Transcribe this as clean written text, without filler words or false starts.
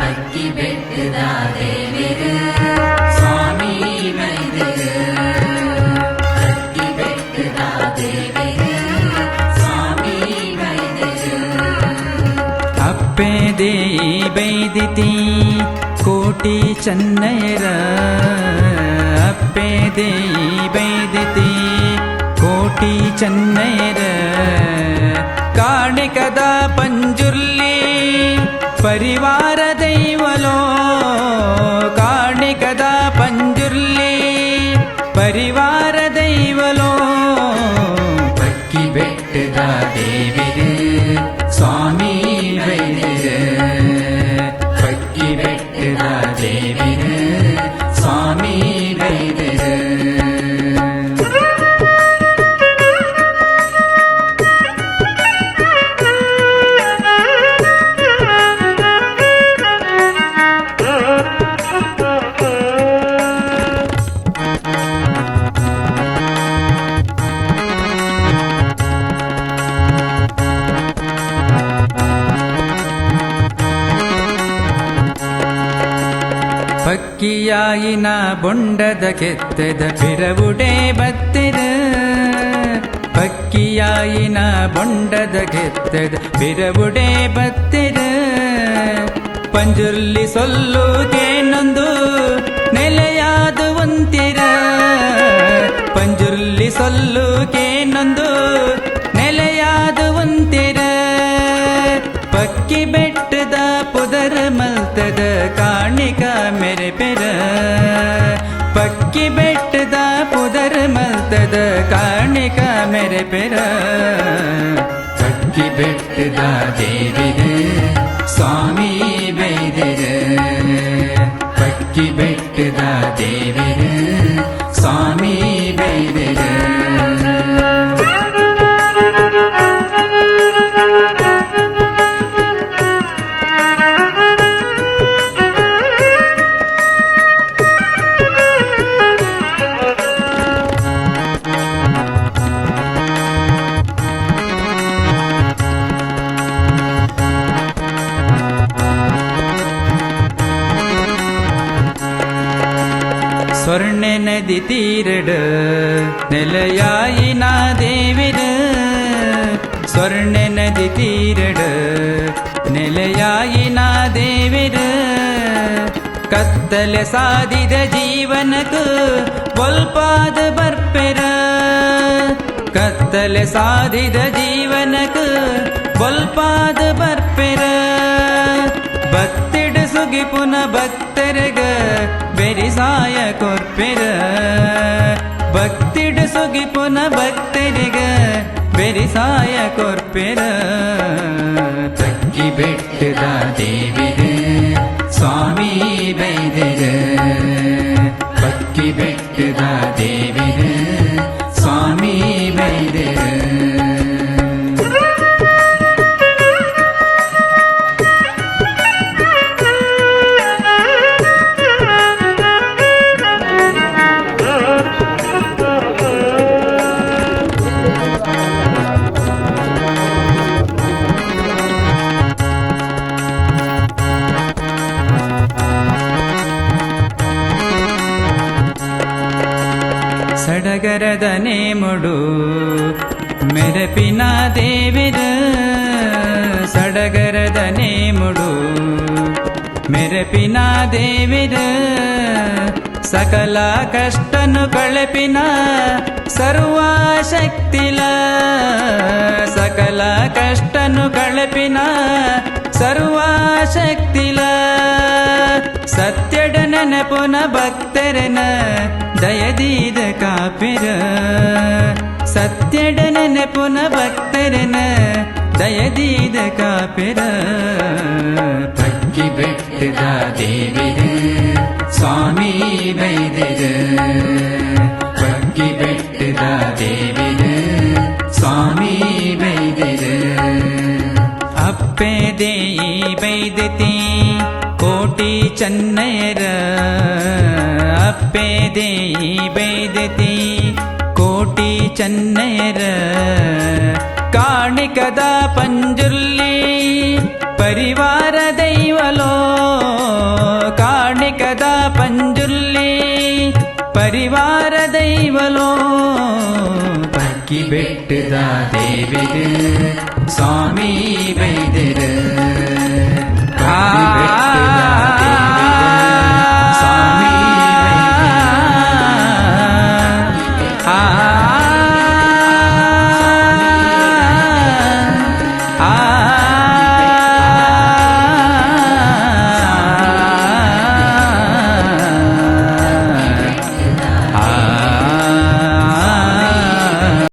ಅಕ್ಕಿ ಬೆಟ್ಟದ ದೇವಿರು ಸ್ವಾಮಿ ಬೈದರು ಅಕ್ಕಿ ಬೆಟ್ಟದ ದೇವಿರು ಸ್ವಾಮಿ ಬೈದರು ಅಪ್ಪೆ ದೇಯಿ ಬೈದಿತಿ ಕೋಟಿ ಚೆನ್ನೈರ ಅಪ್ಪೆ ದೇಯಿ ಬೈದಿತಿ ಕೋಟಿ ಚೆನ್ನೈರ ಕಾಣಿಕದ ಪಂಜುರ್ಲಿ ಪರಿವಾರ ದೈವಲೋ ಕಾಣಿಕದ ಪಂಜುರ್ಲಿ ಪರಿವಾರ ದೈವಲೋ ಅಕ್ಕಿ ಬೆಟ್ಟದ ದೇವಿರು ಸ್ವಾಮಿ ಬೈದರು ಅಕ್ಕಿ ಬೆಟ್ಟದ ದೇವಿರು ಸ್ವಾಮಿ ಬೈದರು ಪಕ್ಕಿಯಾಯಿನ ಬೊಂಡದ ಕೆತ್ತದ ಬಿರವುಡೆ ಬತ್ತಿರ ಪಕ್ಕಿಯಾಯಿನ ಬೊಂಡದ ಕೆತ್ತದ ಬಿರವುಡೆ ಬತ್ತಿರ ಪಂಜುರ್ಲಿ ಸೊಲ್ಲುಗೇನೊಂದು ನೆಲೆಯಾದ ಒಂತಿರ ಪಂಜುರ್ಲಿ ಸೊಲ್ಲುಗೇನೊಂದು ನೆಲೆಯಾದ ಒಂತಿರ ಪಕ್ಕಿ ಬೆಟ್ಟದ ಪುದರ ಮಲ್ತದ ಕಾಣಿಕ ಮೆರೆ ಪೆರ ಪಕ್ಕಿ ಬೆಟ್ಟದ ಪುದರ ಮಲ್ತದ ಕಾಣಿಕ ಮೆರೆ ಪೆರ ಅಕ್ಕಿ ಬೆಟ್ಟದ ದೇವಿರು ಸ್ವಾಮಿ ಬೈದರು ಅಕ್ಕಿ ಬೆಟ್ಟದ ದೇವಿರು ಸ್ವಾಮಿ ಬೈದರು ಸ್ವರ್ಣ ನದಿ ತೀರಡ ನೆಲೆಯಾಯಿನ ದೇವಿರ ಸ್ವರ್ಣ ನದಿ ತೀರಡ ನೆಲೆಯಾಯಿನ ದೇವಿರ ಕತ್ತಲೆ ಸಾಧಿದ ಜೀವನಕ್ಕೂ ಒಲ್ಪಾದ ಬರ್ಪೆರ ಕತ್ತಲೆ ಸಾಧಿದ ಜೀವನಕ್ಕೂ ಒಲ್ಪಾದ ಬರ್ಪೆರ ಭಕ್ತಿಡ ಸುಗಿ ಪುನ ಭಕ್ತರಗ ಬೆರಿಸಾಯ ಕೊರ್ಪೆರ ಭಕ್ತಿಡ ಸುಗಿ ಪುನ ಭಕ್ತರಿಗ ಬೆರಿಸಾಯ ಕೊರ್ಪೆರ ಅಕ್ಕಿ ಬೆಟ್ಟದ ದೇವಿರು ಸ್ವಾಮಿ ಬೈದರು ಅಕ್ಕಿ ಬೆಟ್ಟದ ದೇವಿರು ಸ್ವಾಮಿ ಬೈದರು ಸಡಗರದ ನೇಮುಡು ಮೆರಪಿನ ದೇವಿರ ಸಡಗರದ ನೇಮುಡು ಮೆರಪಿನ ದೇವಿರ ಸಕಲ ಕಷ್ಟನು ಕಳಪಿನ ಸರ್ವಶಕ್ತಿಲ ಸಕಲ ಕಷ್ಟನು ಕಳಪಿನ ಸರ್ವಶಕ್ತಿಲ ಸತ್ಯಡ ನೆನಪುನ ಭಕ್ತರನ ದಯದೀದ ಕಾಪಿರ ಸತ್ಯಡ ನೆನಪುನ ಭಕ್ತರನ ದಯದೀದ ಕಾಪಿರ ಅಕ್ಕಿ ಬೆಟ್ಟದ ದೇವಿರು ಸ್ವಾಮಿ ಬೈದರು ಅಕ್ಕಿ ಬೆಟ್ಟದ ದೇವಿರು ಸ್ವಾಮಿ ಬೈದರು ಅಪ್ಪೆ ದೇಯಿ ಬೈದತಿ ಕೋಟಿ ಚೆನ್ನೈರ ಅಪ್ಪೆ ದೇಯಿ ಬೈದತಿ ಕೋಟಿ ಚೆನ್ನೈರ ಕಾಣಿಕದ ಪಂಜುರ್ಲಿ ಪರಿವಾರ ದೈವಲೋ ದೇವಿದು ಸ್ವಾಮಿ ಬೈದಿರು